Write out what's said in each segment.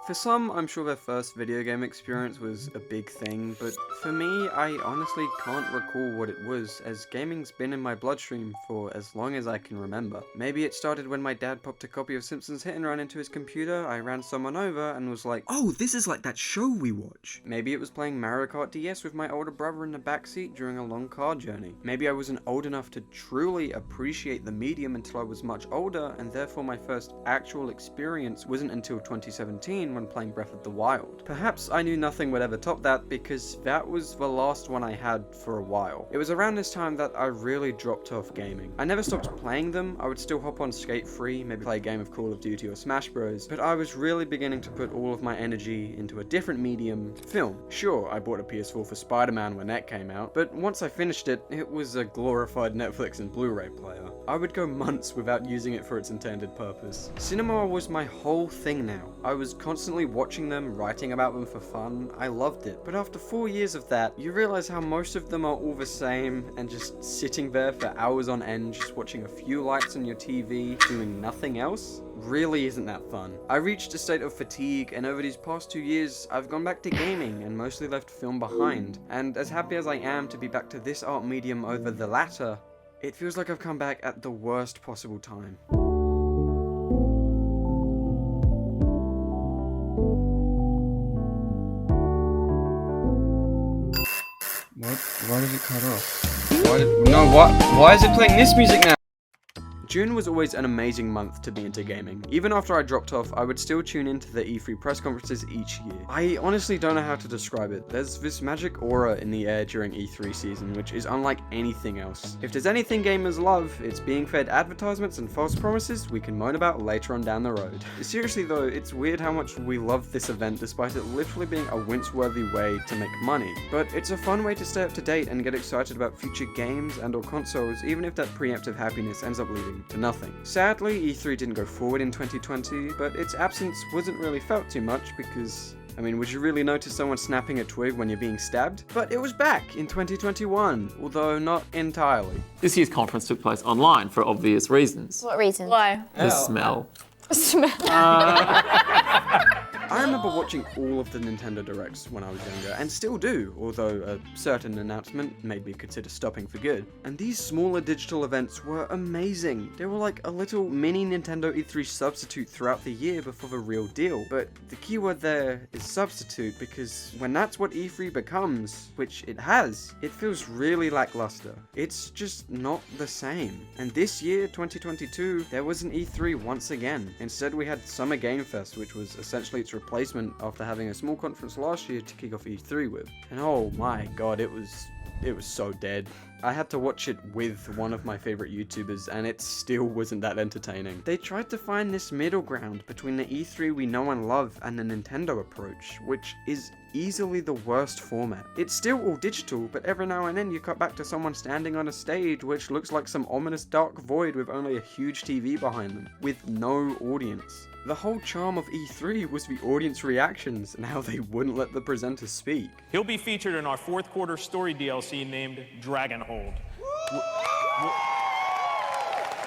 For some, I'm sure their first video game experience was a big thing, but for me, I honestly can't recall what it was, as gaming's been in my bloodstream for as long as I can remember. Maybe it started when my dad popped a copy of Simpsons Hit and Run into his computer, I ran someone over and was like, "Oh, this is like that show we watch." Maybe it was playing Mario Kart DS with my older brother in the backseat during a long car journey. Maybe I wasn't old enough to truly appreciate the medium until I was much older, and therefore my first actual experience wasn't until 2017 when playing Breath of the Wild. Perhaps I knew nothing would ever top that because that was the last one I had for a while. It was around this time that I really dropped off gaming. I never stopped playing them. I would still hop on Skate 3, maybe play a game of Call of Duty or Smash Bros, but I was really beginning to put all of my energy into a different medium, film. Sure, I bought a PS4 for Spider-Man when that came out, but once I finished it, it was a glorified Netflix and Blu-ray player. I would go months without using it for its intended purpose. Cinema was my whole thing now. I was constantly watching them, writing about them for fun. I loved it. But after 4 years of that, you realize how most of them are all the same and just sitting there for hours on end, just watching a few lights on your TV, doing nothing else, really isn't that fun. I reached a state of fatigue, and over these past 2 years, I've gone back to gaming and mostly left film behind. And as happy as I am to be back to this art medium over the latter, it feels like I've come back at the worst possible time. What? Why did it cut off? Why is it playing this music now? June was always an amazing month to be into gaming. Even after I dropped off, I would still tune into the E3 press conferences each year. I honestly don't know how to describe it. There's this magic aura in the air during E3 season, which is unlike anything else. If there's anything gamers love, it's being fed advertisements and false promises we can moan about later on down the road. Seriously though, it's weird how much we love this event despite it literally being a wince-worthy way to make money. But it's a fun way to stay up to date and get excited about future games and or consoles, even if that preemptive happiness ends up leading to nothing. Sadly, E3 didn't go forward in 2020, but its absence wasn't really felt too much because, I mean, would you really notice someone snapping a twig when you're being stabbed? But it was back in 2021, although not entirely. This year's conference took place online for obvious reasons. What reason? Why? The smell. Smell. I remember watching all of the Nintendo Directs when I was younger, and still do, although a certain announcement made me consider stopping for good. And these smaller digital events were amazing. They were like a little mini Nintendo E3 substitute throughout the year before the real deal. But the keyword there is substitute, because when that's what E3 becomes, which it has, it feels really lackluster. It's just not the same. And this year, 2022, there was an E3 once again. Instead, we had Summer Game Fest, which was essentially its replacement after having a small conference last year to kick off E3 with. And oh my god, it was so dead. I had to watch it with one of my favorite YouTubers, and it still wasn't that entertaining. They tried to find this middle ground between the E3 we know and love and the Nintendo approach, which is easily the worst format. It's still all digital, but every now and then you cut back to someone standing on a stage which looks like some ominous dark void with only a huge TV behind them, with no audience. The whole charm of E3 was the audience reactions and how they wouldn't let the presenters speak. He'll be featured in our fourth quarter story DLC named Dragonhold,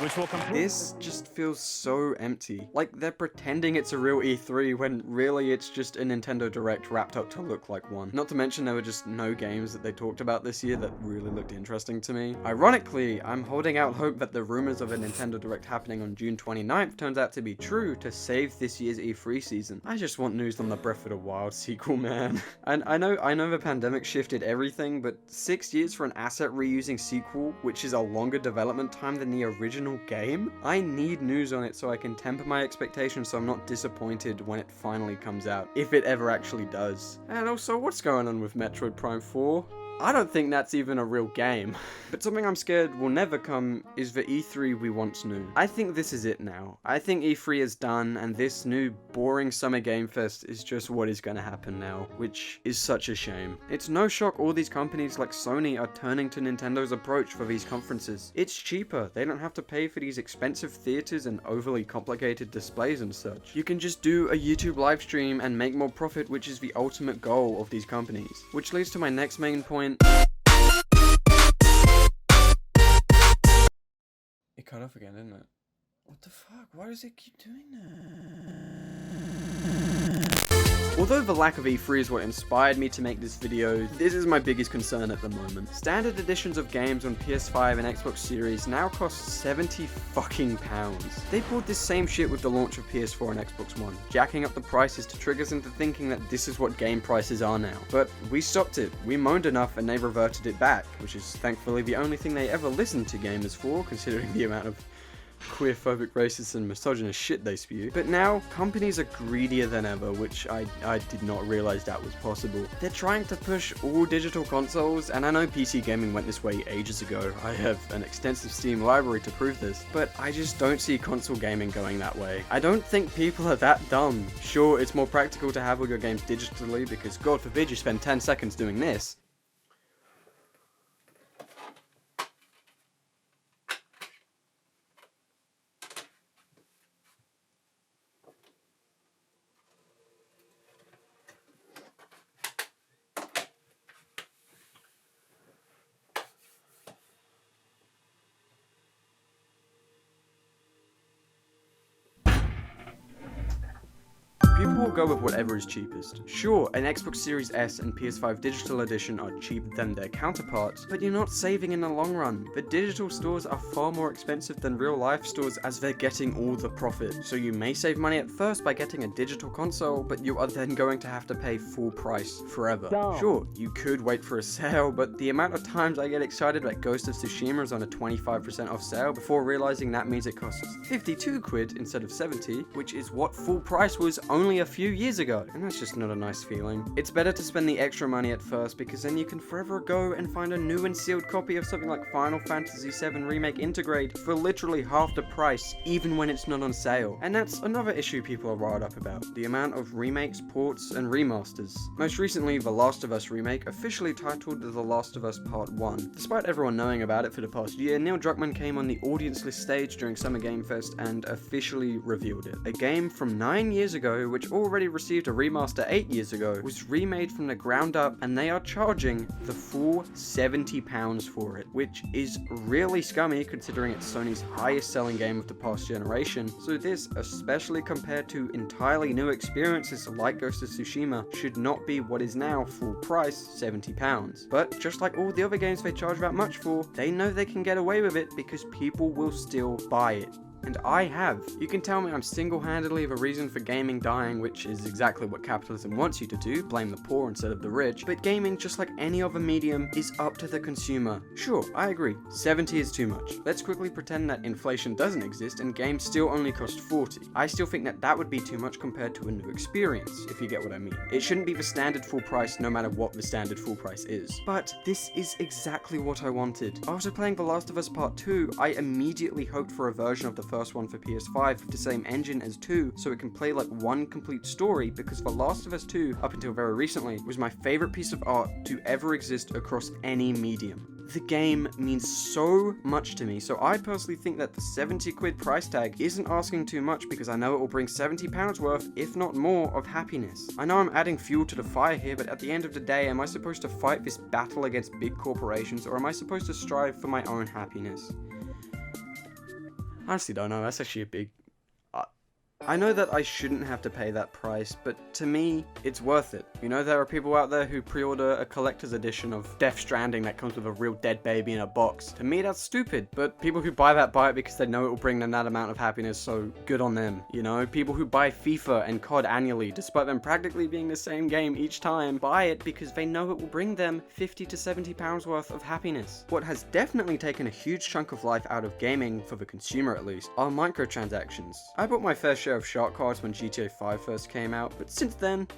which will complete. This just feels so empty. Like they're pretending it's a real E3 when really it's just a Nintendo Direct wrapped up to look like one. Not to mention there were just no games that they talked about this year that really looked interesting to me. Ironically, I'm holding out hope that the rumors of a Nintendo Direct happening on June 29th turns out to be true to save this year's E3 season. I just want news on the Breath of the Wild sequel, man. And I know the pandemic shifted everything, but 6 years for an asset reusing sequel, which is a longer development time than the original game? I need news on it so I can temper my expectations so I'm not disappointed when it finally comes out, if it ever actually does. And also, what's going on with Metroid Prime 4? I don't think that's even a real game. But something I'm scared will never come is the E3 we once knew. I think this is it now. I think E3 is done, and this new boring Summer Game Fest is just what is going to happen now, which is such a shame. It's no shock all these companies like Sony are turning to Nintendo's approach for these conferences. It's cheaper. They don't have to pay for these expensive theaters and overly complicated displays and such. You can just do a YouTube live stream and make more profit, which is the ultimate goal of these companies. Which leads to my next main point. It cut off again, didn't it? What the fuck? Why does it keep doing that? Although the lack of E3 is what inspired me to make this video, this is my biggest concern at the moment. Standard editions of games on PS5 and Xbox Series now cost 70 fucking pounds. They pulled this same shit with the launch of PS4 and Xbox One, jacking up the prices to trick us into thinking that this is what game prices are now. But we stopped it, we moaned enough and they reverted it back, which is thankfully the only thing they ever listened to gamers for, considering the amount of queerphobic, racist and misogynist shit they spew. But now, companies are greedier than ever, which I did not realize that was possible. They're trying to push all digital consoles, and I know PC gaming went this way ages ago. I have an extensive Steam library to prove this, but I just don't see console gaming going that way. I don't think people are that dumb. Sure, it's more practical to have all your games digitally, because God forbid you spend 10 seconds doing this. People will go with whatever is cheapest. Sure, an Xbox Series S and PS5 Digital Edition are cheaper than their counterparts, but you're not saving in the long run. The digital stores are far more expensive than real life stores as they're getting all the profit. So you may save money at first by getting a digital console, but you are then going to have to pay full price forever. Sure, you could wait for a sale, but the amount of times I get excited that Ghost of Tsushima is on a 25% off sale before realizing that means it costs 52 quid instead of 70, which is what full price was only a few years ago, and that's just not a nice feeling. It's better to spend the extra money at first because then you can forever go and find a new and sealed copy of something like Final Fantasy VII Remake Integrate for literally half the price, even when it's not on sale. And that's another issue people are riled up about, the amount of remakes, ports, and remasters. Most recently, The Last of Us remake, officially titled The Last of Us Part 1. Despite everyone knowing about it for the past year, Neil Druckmann came on the audience list stage during Summer Game Fest and officially revealed it. A game from 9 years ago, which already received a remaster 8 years ago, was remade from the ground up, and they are charging the full £70 for it, which is really scummy considering it's Sony's highest selling game of the past generation. So this, especially compared to entirely new experiences like Ghost of Tsushima, should not be what is now full price £70. But just like all the other games they charge that much for, they know they can get away with it because people will still buy it. And I have. You can tell me I'm single-handedly the reason for gaming dying, which is exactly what capitalism wants you to do, blame the poor instead of the rich, but gaming, just like any other medium, is up to the consumer. Sure, I agree, 70 is too much. Let's quickly pretend that inflation doesn't exist and games still only cost 40. I still think that that would be too much compared to a new experience, if you get what I mean. It shouldn't be the standard full price no matter what the standard full price is. But this is exactly what I wanted. After playing The Last of Us Part 2, I immediately hoped for a version of the first one for PS5 with the same engine as 2, so it can play like one complete story, because The Last of Us 2, up until very recently, was my favorite piece of art to ever exist across any medium. The game means so much to me, so I personally think that the 70 quid price tag isn't asking too much, because I know it will bring £70 worth, if not more, of happiness. I know I'm adding fuel to the fire here, but at the end of the day, am I supposed to fight this battle against big corporations, or am I supposed to strive for my own happiness? I honestly don't know, that's actually a big... I know that I shouldn't have to pay that price, but to me, it's worth it. You know, there are people out there who pre-order a collector's edition of Death Stranding that comes with a real dead baby in a box. To me, that's stupid, but people who buy it because they know it will bring them that amount of happiness, so good on them. You know, people who buy FIFA and COD annually, despite them practically being the same game each time, buy it because they know it will bring them £50 to £70 worth of happiness. What has definitely taken a huge chunk of life out of gaming, for the consumer at least, are microtransactions. I bought my fair share of shark cards when GTA 5 first came out, but since then,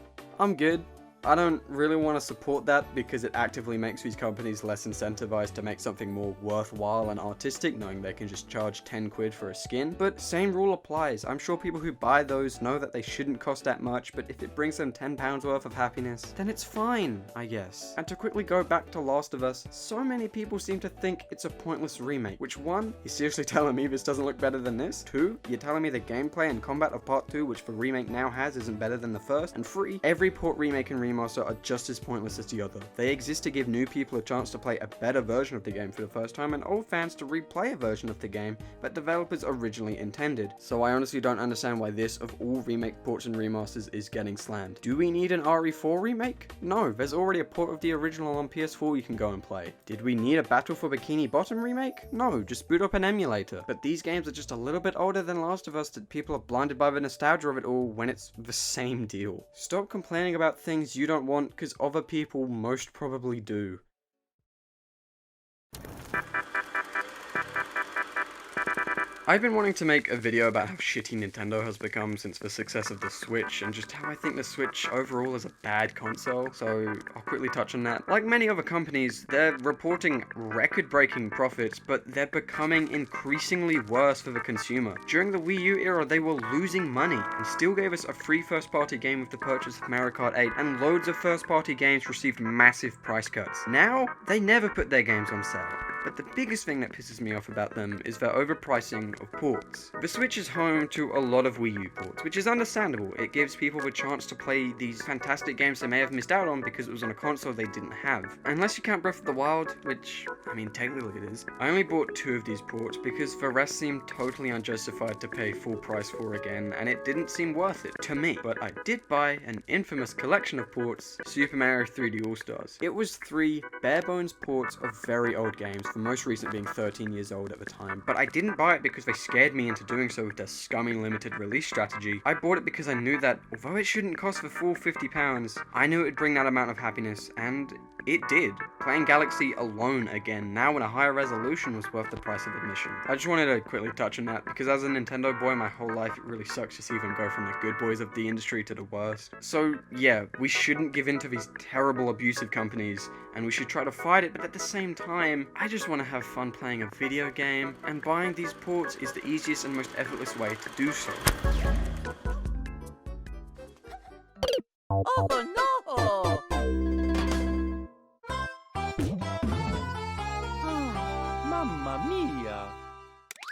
I'm good. I don't really want to support that because it actively makes these companies less incentivized to make something more worthwhile and artistic, knowing they can just charge 10 quid for a skin. But same rule applies. I'm sure people who buy those know that they shouldn't cost that much, but if it brings them £10 worth of happiness, then it's fine, I guess. And to quickly go back to Last of Us, so many people seem to think it's a pointless remake, which 1, you're seriously telling me this doesn't look better than this? 2, you're telling me the gameplay and combat of Part 2, which the remake now has, isn't better than the first? And 3, every port, remake, and remaster remaster are just as pointless as the other. They exist to give new people a chance to play a better version of the game for the first time, and old fans to replay a version of the game that developers originally intended. So I honestly don't understand why this, of all remake ports and remasters, is getting slammed. Do we need an RE4 remake? No, there's already a port of the original on PS4 you can go and play. Did we need a Battle for Bikini Bottom remake? No, just boot up an emulator. But these games are just a little bit older than Last of Us that people are blinded by the nostalgia of it all when it's the same deal. Stop complaining about things you don't want because other people most probably do. I've been wanting to make a video about how shitty Nintendo has become since the success of the Switch, and just how I think the Switch overall is a bad console, so I'll quickly touch on that. Like many other companies, they're reporting record-breaking profits, but they're becoming increasingly worse for the consumer. During the Wii U era, they were losing money, and still gave us a free first-party game with the purchase of Mario Kart 8, and loads of first-party games received massive price cuts. Now, they never put their games on sale. But the biggest thing that pisses me off about them is their overpricing of ports. The Switch is home to a lot of Wii U ports, which is understandable. It gives people the chance to play these fantastic games they may have missed out on because it was on a console they didn't have. Unless you count Breath of the Wild, which, I mean, technically it is. I only bought 2 of these ports because the rest seemed totally unjustified to pay full price for again, and it didn't seem worth it to me. But I did buy an infamous collection of ports, Super Mario 3D All-Stars. It was 3 bare-bones ports of very old games, the most recent being 13 years old at the time, but I didn't buy it because they scared me into doing so with their scummy limited release strategy. I bought it because I knew that, although it shouldn't cost the full £50, I knew it would bring that amount of happiness, and it did. Playing Galaxy alone again, now in a higher resolution, was worth the price of admission. I just wanted to quickly touch on that, because as a Nintendo boy my whole life, it really sucks to see them go from the good boys of the industry to the worst. So yeah, we shouldn't give in to these terrible abusive companies, and we should try to fight it, but at the same time, I just want to have fun playing a video game, and buying these ports is the easiest and most effortless way to do so. Oh no! Mamma mia!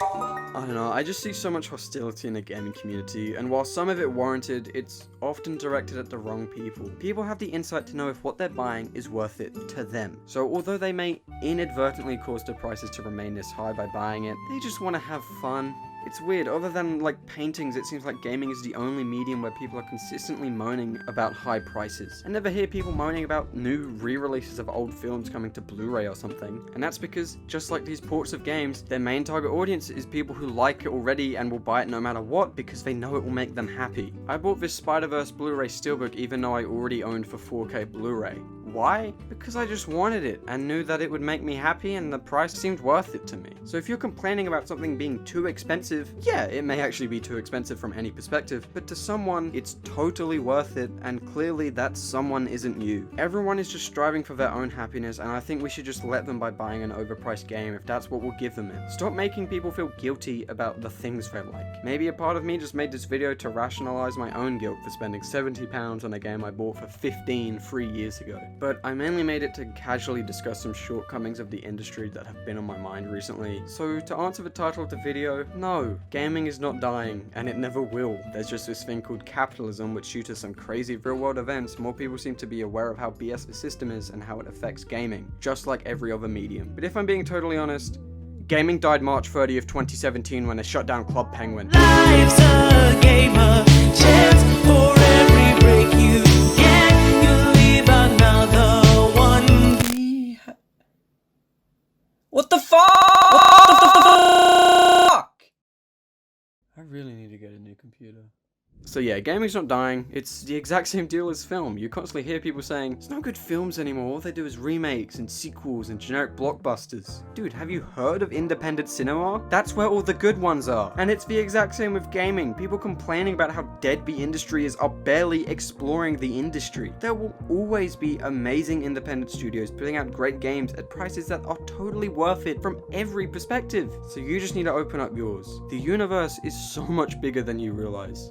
I don't know, I just see so much hostility in the gaming community, and while some of it warranted, it's often directed at the wrong people. People have the insight to know if what they're buying is worth it to them. So although they may inadvertently cause the prices to remain this high by buying it, they just want to have fun. It's weird, other than like paintings, it seems like gaming is the only medium where people are consistently moaning about high prices. I never hear people moaning about new re-releases of old films coming to Blu-ray or something, and that's because, just like these ports of games, their main target audience is people who like it already and will buy it no matter what because they know it will make them happy. I bought this Spider-Verse Blu-ray Steelbook even though I already owned the 4K Blu-ray. Why? Because I just wanted it and knew that it would make me happy and the price seemed worth it to me. So if you're complaining about something being too expensive, yeah, it may actually be too expensive from any perspective, but to someone, it's totally worth it, and clearly that someone isn't you. Everyone is just striving for their own happiness, and I think we should just let them by buying an overpriced game if that's what will give them it. Stop making people feel guilty about the things they like. Maybe a part of me just made this video to rationalize my own guilt for spending £70 on a game I bought for 15 3 years ago. But I mainly made it to casually discuss some shortcomings of the industry that have been on my mind recently. So to answer the title of the video, no, gaming is not dying, and it never will. There's just this thing called capitalism, which due to some crazy real-world events, more people seem to be aware of how BS the system is and how it affects gaming, just like every other medium. But if I'm being totally honest, gaming died March 30th, 2017 when they shut down Club Penguin. Life's a game, a chance for every break you get. You leave another one. What the fuck? What the fuck? I really need to get a new computer. So yeah, gaming's not dying. It's the exact same deal as film. You constantly hear people saying, "It's no good films anymore. All they do is remakes and sequels and generic blockbusters." Dude, have you heard of independent cinema? That's where all the good ones are. And it's the exact same with gaming. People complaining about how dead the industry is are barely exploring the industry. There will always be amazing independent studios putting out great games at prices that are totally worth it from every perspective. So you just need to open up yours. The universe is so much bigger than you realize.